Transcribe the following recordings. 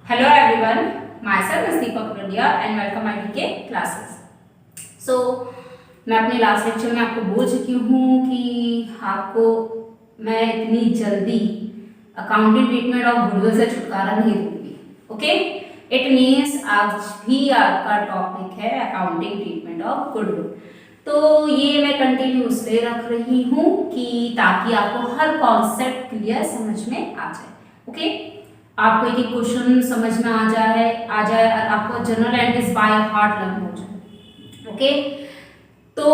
Hello everyone, myself is Deepak Radia and welcome my DK classes. So मैं अपने last lecture में आपको बोल चुकी हूँ कि आपको मैं इतनी जल्दी अकाउंटिंग ट्रीटमेंट ऑफ गुडविल से छुटकारा नहीं दूंगी. ओके, इट मीन्स आज भी आपका टॉपिक है अकाउंटिंग ट्रीटमेंट ऑफ गुडविल. तो ये मैं कंटिन्यू इसलिए रख रही हूँ कि ताकि आपको हर कॉन्सेप्ट क्लियर समझ में आ जाए. ओके, आपको एक क्वेश्चन समझ में आ जाए और आपको general entries by heart learn हो जाए. ओके, तो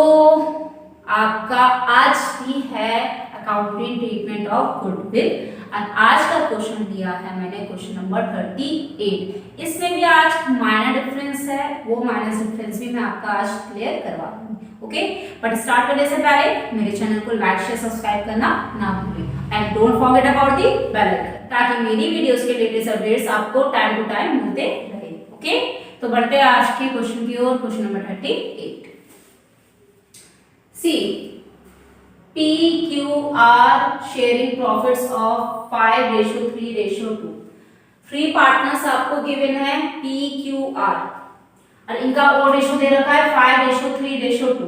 आपका आज भी है अकाउंटिंग ट्रीटमेंट ऑफ गुडविल और आज का क्वेश्चन दिया है मैंने क्वेश्चन नंबर 38. इसमें भी आज माइनर डिफरेंस है, वो माइनर डिफरेंस भी मैं आपका आज क्लियर करवा दूंगी. ओके, बट स्टार्ट करने से पहले मेरे चैनल को लाइक शेयर सब्सक्राइब करना ना भूलें and don't forget about the bell icon ताकि मेरी वीडियोस के लेटेस्ट अपडेट्स आपको टाइम टू टाइम मिलते रहे. ओके, तो बढ़ते हैं आज के क्वेश्चन की ओर. Question number 38. See PQR sharing profits of 5:3:2. Three partners आपको गिवन है PQR और इनका ओ रेशो दे रखा है 5:3:2.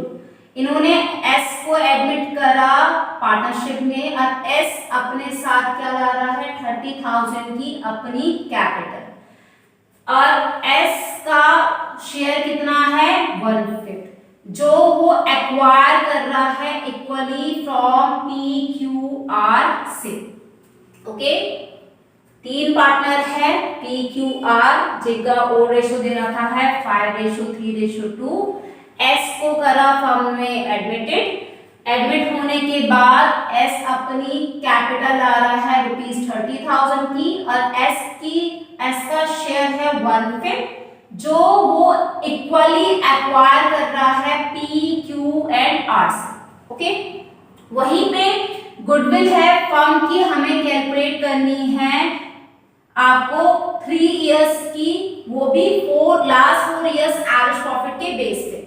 इन्होंने S को एडमिट करा पार्टनरशिप में और S अपने साथ क्या ला रहा है 30,000 की अपनी कैपिटल और S का शेयर कितना है 1/5 जो वो एक्वायर कर रहा है इक्वली फ्रॉम PQR से. ओके, तीन पार्टनर है PQR जिनका ओ रेशो दे रखा है 5:3:2. S को करा फर्म में एडमिट होने के बाद S अपनी कैपिटल ला रहा है ₹30,000 की और S का शेयर है 1/5 जो वो इक्वली एक्वायर कर रहा है PQ एंड R से. ओके, वहीं पे गुडविल है फर्म की, हमें कैलकुलेट करनी है आपको 3 इयर्स की, वो भी लास्ट 4 इयर्स एवरेज प्रॉफिट के बेस पे.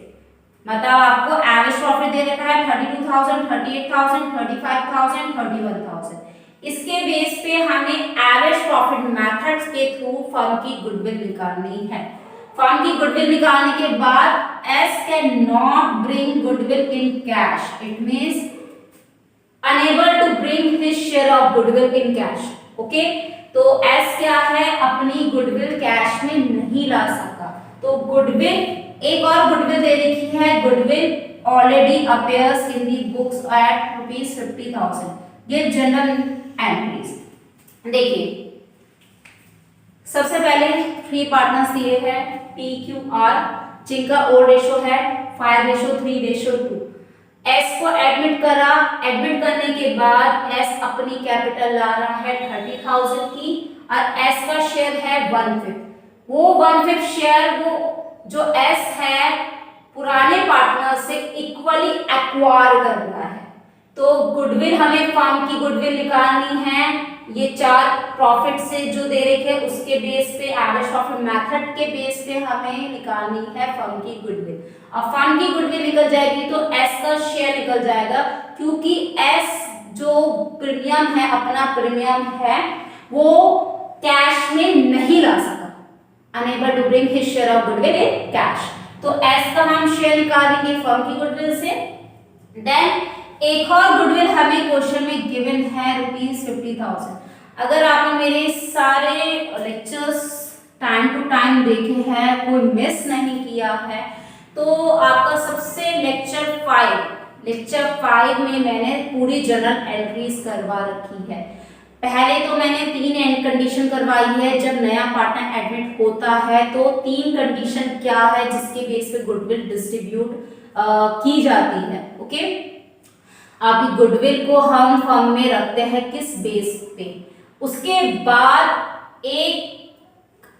मतलब आपको एवरेज प्रॉफिट दे रखा है 32,000, 38,000, 35,000, 31,000. इसके बेस पे हमें एवरेज प्रॉफिट मेथड्स के थ्रू फर्म की गुडविल निकालनी है. फर्म की गुडविल निकालने के बाद S can not bring goodwill in cash. It means unable to bring his share of goodwill in cash. Okay, तो S क्या है अपनी गुडविल कैश में नहीं ला सकता. तो गुडविल एक और गुडविल दे रखी है, goodwill already appears in the books at ₹50,000. ये जनरल एंट्रीज. देखिए, सबसे पहले फ्री पार्टनर्स दिए हैं PQR जिनका ओ रेशो है 5:3:2. S को एडमिट करने के बाद S अपनी कैपिटल ला रहा है 30,000 की और S का शेयर है 1/5. वो 1/5 शेयर वो जो S है पुराने पार्टनर से इक्वली एक्वायर कर रहा है. तो गुडविल हमें फर्म की गुडविल निकालनी है. ये 4 प्रॉफिट से जो दे रखे हैं उसके बेस पे एवरेज प्रॉफिट मेथड के बेस पे हमें निकालनी है फर्म की गुडविल. और फर्म की गुडविल निकल जाएगी तो S का शेयर निकल जाएगा क्योंकि S जो प्रीमियम है अपना प्रीमियम है वो कैश में नहीं ला सका, unable to bring his share of goodwill in cash. तो S का हम शेयर निकालेंगे फर्म की गुडविल से. देन एक और गुडविल हमें क्वेश्चन में गिवन है ₹50,000. अगर आपने मेरे सारे लेक्चर्स टाइम टू टाइम देखे हैं, कोई मिस नहीं किया है, तो आपका सबसे लेक्चर 5 में मैंने पूरी जनरल एंट्रीज करवा रखी है. पहले तो मैंने 3 एंड कंडीशन करवाई है. जब नया पार्टनर एडमिट होता है तो 3 कंडीशन क्या है जिसके बेस पे गुडविल डिस्ट्रीब्यूट की जाती है. ओके, आपकी गुडविल को हम फर्म में रखते हैं किस बेस पे. उसके बाद एक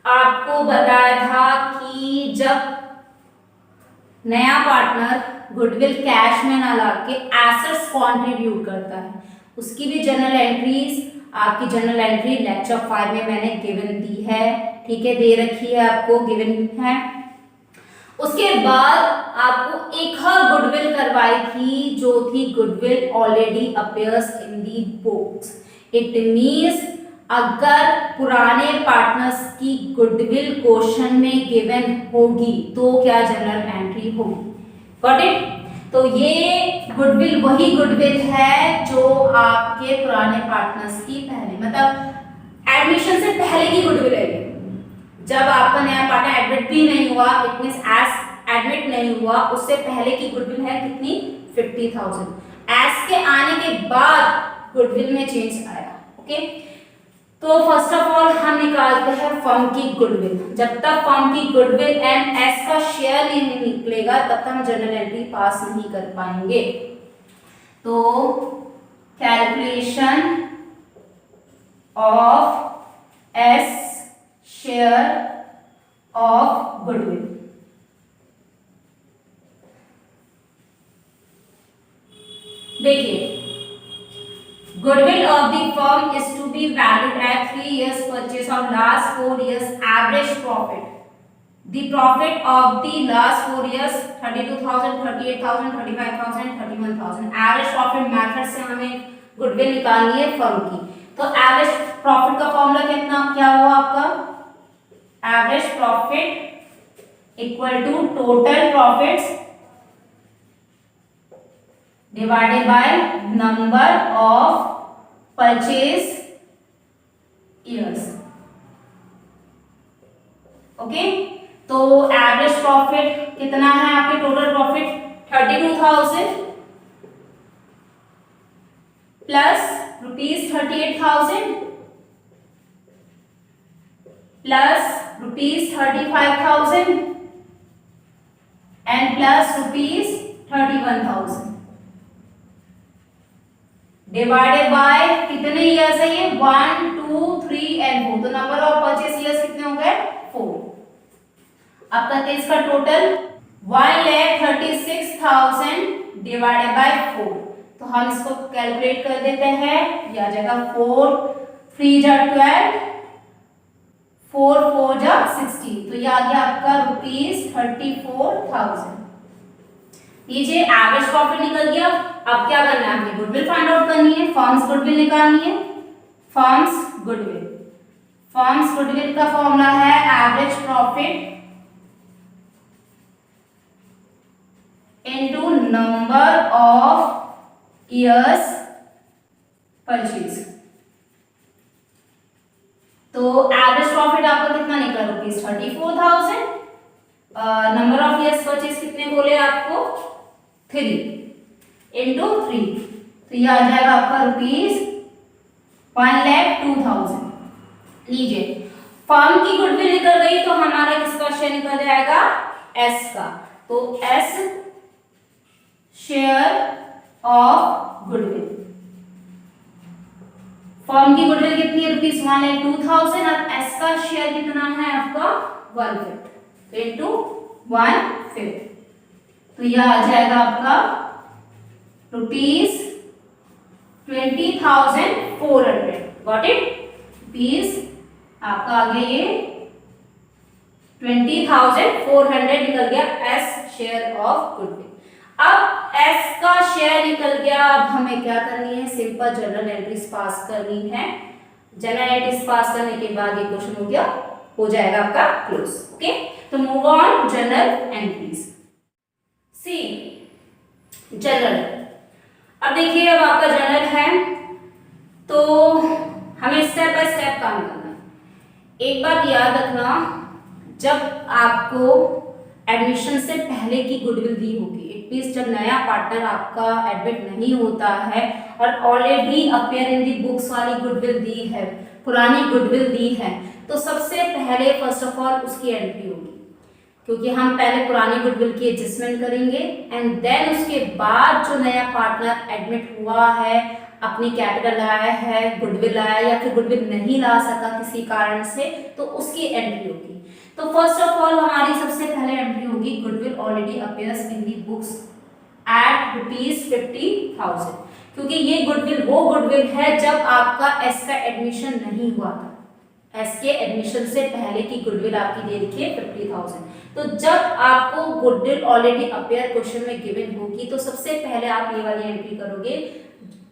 आपको बताया था कि जब नया पार्टनर गुडविल कैश में ना लाके एसेट्स कंट्रीब्यूट करता है उसकी भी जनरल एंट्रीज आपकी जनरल एंट्री लेक्चर 5 में मैंने गिवन दी है. ठीक है, दे रखी है आपको, गिवन है. उसके बाद आपको एक और गुडविल करवाई थी जो थी goodwill already appears in the books. It means अगर पुराने पार्टनर्स की गुडविल क्वेश्चन में गिवन होगी तो क्या जनरल एंट्री होगी। Got it. तो ये गुडविल वही गुडविल है जो आपके पुराने पार्टनर्स की पहले मतलब एडमिशन से पहले की गुडविल है। जब आपका नया पार्टनर एडमिट भी नहीं हुआ, इट मींस एज एडमिट नहीं हुआ, उससे पहले की गुडविल है कितनी 50,000। एज के आने के बाद गुडविल में चेंज आया। ओके, तो फर्स्ट ऑफ ऑल हम निकालते हैं फर्म की गुडविल। जब तक फर्म की गुडविल एंड एस का शेयर नहीं निकलेगा तब तक हम जनरल एंट्री पास नहीं कर पाएंगे। तो calculation of S share of goodwill. देखिए, goodwill of the firm is to be valued at 3 years purchase of last 4 years average profit. The profit of the last 4 years 32,000, 38,000, 35,000, 31,000. Average profit method से हमें goodwill निकालनी है firm की। तो average profit का formula कितना क्या हुआ आपका? Average profit equal to total profits divided by number of purchase years. Okay, तो एवरेज प्रॉफिट कितना है आपके? Total profit 32,000 plus rupees 38,000 plus rupees 35,000 and plus rupees 31,000 divided by कितने ईयर्स है ये? 1, 2, 3 एंड 4। तो नंबर ऑफ परचेस ईयर्स कितने हो गए? 4। अब तक इसका टोटल 1,36,000 डिवाइडेड बाय 4। तो हम इसको कैलकुलेट कर देते हैं। ये आ जाएगा 4 3 जा 12, 4 4 जा 16। तो ये आ गया आपका रुपीज 34,000। लीजिए, एवरेज प्रॉफिट निकल गया। अब क्या करना है? हमें गुडविल फाइंड आउट करनी है, फर्म्स गुडविल निकालनी है। फर्म्स गुडविल का फॉर्मूला है average profit into number of years purchase. तो एवरेज प्रॉफिट आपका कितना निकला? Rupees 34,000। Number of years purchase कितने बोले आपको? 3 इंटू 3। तो ये आ जाएगा आपका रुपीज 1,02,000। लीजिए, फर्म की गुडविल निकल गई तो हमारा किसका शेयर निकल जाएगा? एस का। तो S share of goodwill. Firm की गुडविल कितनी है? रुपीज 1,02,000 और एस का शेयर कितना है आपका? 1/5। तो इंटू 1/5। तो यह आ जाएगा आपका रुपीज 20,400। Got it? रुपीज आपका आ गया ये 20,400 निकल गया एस शेयर ऑफ गुडविल। अब एस का शेयर निकल गया। अब हमें क्या करनी है? सिंपल जनरल एंट्रीज पास करनी है। जनरल एंट्रीज पास करने के बाद ये क्वेश्चन हो गया, हो जाएगा आपका क्लोज। ओके, तो move on journal entries. See journal. अब देखिए, अब आपका जनरल है तो हमें स्टेप बाय स्टेप काम करना है। एक बात याद रखना, जब आपको एडमिशन से पहले की गुडविल दी होगी, इट मींस जब नया पार्टनर आपका एडमिट नहीं होता है और already appear in the books वाली गुडविल दी है, पुरानी गुडविल दी है, तो सबसे पहले फर्स्ट ऑफ ऑल उसकी एंट्री होगी, क्योंकि हम पहले पुरानी गुडविल की एडजस्टमेंट करेंगे एंड देन उसके बाद जो नया पार्टनर एडमिट हुआ है, अपनी कैपिटल लाया है, गुडविल लाया या फिर गुडविल नहीं ला सका किसी कारण से, तो उसकी एंट्री होगी। तो फर्स्ट ऑफ ऑल हमारी सबसे पहले एंट्री होगी goodwill already appears in the books at rupees 50,000, क्योंकि ये गुडविल वो गुडविल है जब आपका एस का एडमिशन नहीं हुआ था। एस के एडमिशन से पहले की गुडविल आपकी दे रखी है 50,000। तो जब आपको गुडविल ऑलरेडी अपीयर क्वेश्चन में गिवन होगी तो सबसे पहले आप ये वाली एंट्री करोगे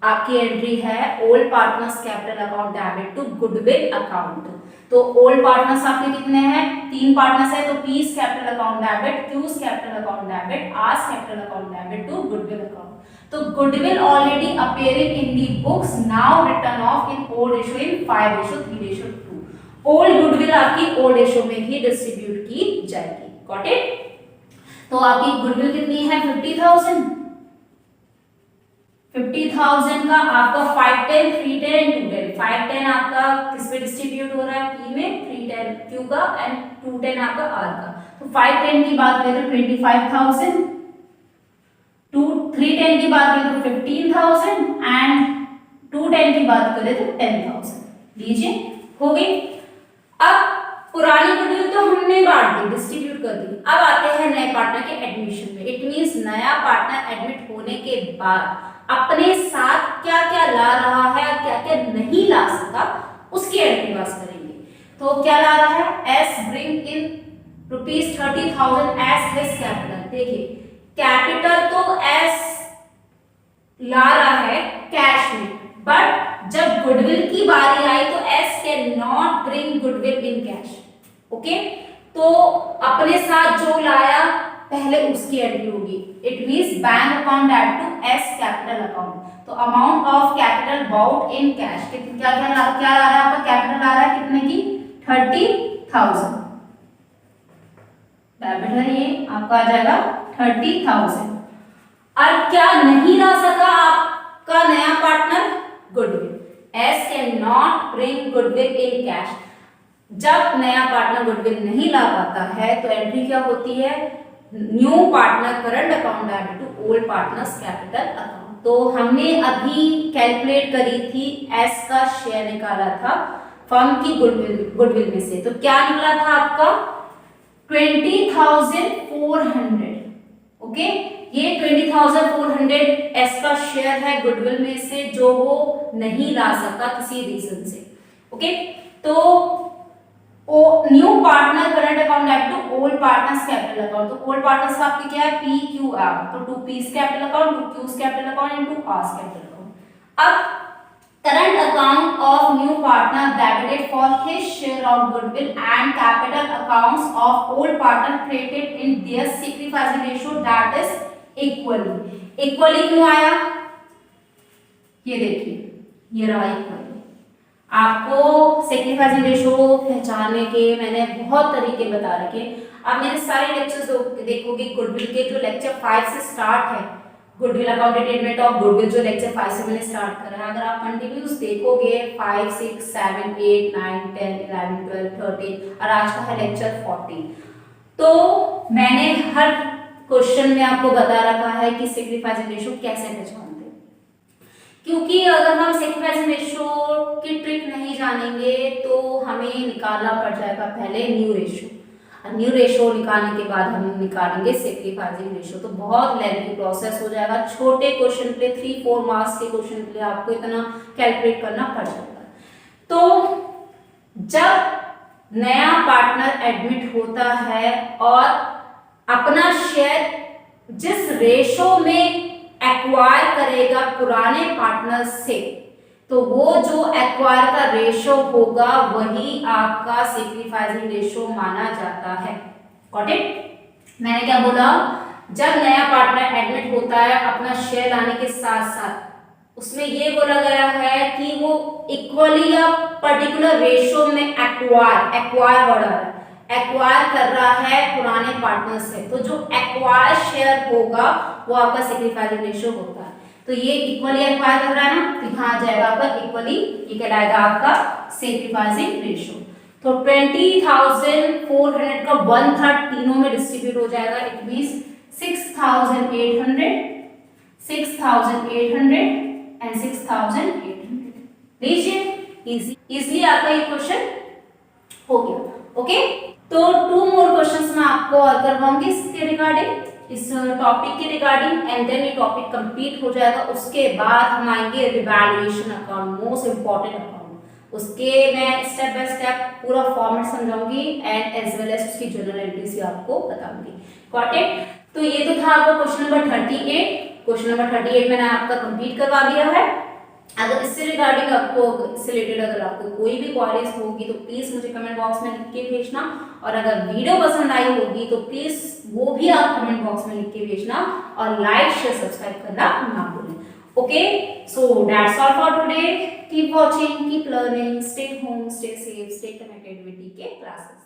आपकी एंट्री है old partners capital account debit to goodwill account. तो ओल्ड पार्टनर्स आपके कितने हैं, 3 पार्टनर्स है, तो P's capital account debit, Q's capital account debit, R's capital account debit to goodwill account. तो goodwill already appearing in the books, now written off in old ratio in 5:3:2। Old goodwill आपकी old ratio में ही distribute की जाएगी। Got it? तो आपकी goodwill कितनी है 50,000। 50,000 का आपका 5, 10, 3, 10 एंड 2, 10। 5, 10 आपका किस पे डिस्ट्रीब्यूट हो रहा है, P में, 3, 10 Q का एंड 2, 10 आपका R का। तो 5, 10 की बात करें तो 25,000, 3, 10 की बात करें तो 15,000 एंड 2, 10 की बात करें तो 10,000। लीजिए, हो गई। अब पुरानी गुडविल तो हमने बांट दी, डिस्ट्रीब्यूट कर दी। अब आते हैं नए पार्टनर के एडमिशन में। इट मींस नया पार्टनर एडमिट होने के बाद अपने साथ क्या क्या ला रहा है, क्या क्या नहीं ला सका, उसकी एंट्री पास करेंगे। तो क्या ला रहा है, S bring in ₹30,000 as his capital. देखिए, कैपिटल तो एस ला रहा है कैश में, बट जब गुडविल की बारी आई तो S can not bring goodwill in cash. Okay, तो अपने साथ जो लाया पहले उसकी एंट्री होगी। It means bank account add to S capital account. तो amount of capital brought in cash, क्या क्या ला रहा है आपका, कैपिटल ला रहा है कितने की 30,000। डेबिट है, ये आपका आ जाएगा 30,000। और क्या नहीं ला सका आपका नया partner, goodwill. S can not bring goodwill in cash. जब नया पार्टनर गुडविल नहीं ला पाता है तो एंट्री क्या होती है, new partner current account added to old partners capital account. तो हमने अभी कैलकुलेट करी थी, एस का शेयर निकाला था फर्म की गुडविल में से। तो क्या निकला था आपका 20,400। ओके, ये 20,400 एस का शेयर है गुडविल में से, जो वो नहीं ला सका किसी रीजन से। ओके, तो new partner current account add to old partners capital account. तो ओल्ड पार्टनर्स आपके क्या है, पी क्यू आर। तो 2 P's capital account, 2 Q's capital account and 2 R's capital account. अब current account of new partner debited for his share of goodwill and capital accounts of old partner created in their sacrificing ratio, that is equally क्यों आया, ये देखिए, ये रहा equally। आपको sacrificing ratio पहचानने के मैंने बहुत तरीके बता रखे। आप मेरे सारे लेक्चर्स देखोगे, गुडविल के जो लेक्चर 5 से स्टार्ट है, goodwill account statement of goodwill जो लेक्चर 5 से मैंने स्टार्ट करा है, अगर आप कंटिन्यूस देखोगे 5, 6, 7, 8, 9, 10, 11, 12, 13 और आज का है लेक्चर 14, तो मैंने हर क्वेश्चन में आपको बता रखा है कि सेक्रीफाइसिंग रेशो कैसे पहचानते हैं। क्योंकि अगर हम सेक्रीफाइसिंग रेशो की ट्रिक नहीं जानेंगे तो हमें निकालना पड़ जाएगा पहले न्यू रेशो। न्यू रेशो निकालने के बाद हम निकालेंगे सेक्रीफाइसिंग रेशो। तो बहुत लेंथी प्रोसेस हो जाएगा। छोटे क्वेश्चन के लिए 3-4 मार्क्स के क्वेश्चन के लिए आपको इतना कैलकुलेट करना पड़ जाएगा। तो जब नया पार्टनर एडमिट होता है और अपना शेयर जिस रेशो में एक्वायर करेगा पुराने पार्टनर से, तो वो जो एक्वायर का रेशो होगा वही आपका सेक्रीफाइसिंग रेशो माना जाता है। Got it? मैंने क्या बोला, जब नया पार्टनर एडमिट होता है अपना शेयर लाने के साथ साथ उसमें ये बोला गया है कि वो इक्वली या पर्टिकुलर रेशो में एक्वायर वर्ड आ रहा है, एक्वायर कर रहा है पुराने पार्टनर से। तो जो एक्वायर शेयर होगा वो आपका सेक्रीफाइसिंग रेशो होता है। तो ये इक्वली एक्वायर कर रहा है ना, तो यहाँ आ जाएगा आपका इक्वली, ये कहलाएगा आपका सेक्रीफाइसिंग रेशो। तो 20,400 का 1/3 तीनों में डिस्ट्रीब्यूट हो जाएगा। It means 6,800 and 6,800। लीजिए, इजीली आपका ये क्वेश्चन हो गया। ओके, तो 2 मोर क्वेश्चंस मैं आपको और करवाऊंगी इसके रिगार्डिंग, इस टॉपिक के रिगार्डिंग, एंड देन ये टॉपिक कंप्लीट हो जाएगा। उसके बाद हम आएंगे revaluation account, most important account. उसके मैं स्टेप बाय स्टेप पूरा फॉर्मेट समझाऊंगी एंड एज वेल एज उसकी जर्नल एंट्रीज भी आपको बताऊंगी। Got it? तो ये तो था आपका क्वेश्चन नंबर 38। क्वेश्चन नंबर 38 मैंने आपका कंप्लीट करवा दिया है। अगर इससे रिगार्डिंग आपको इससे रिलेटेड अगर आपको कोई भी क्वारीज होगी तो प्लीज मुझे कमेंट बॉक्स में लिख के भेजना, और अगर वीडियो पसंद आई होगी तो प्लीज वो भी आप कमेंट बॉक्स में लिख के भेजना, और लाइक शेयर सब्सक्राइब करना ना भूलें। Okay, so that's all for today. Keep watching, keep learning, stay home, stay safe, stay connected with DK classes.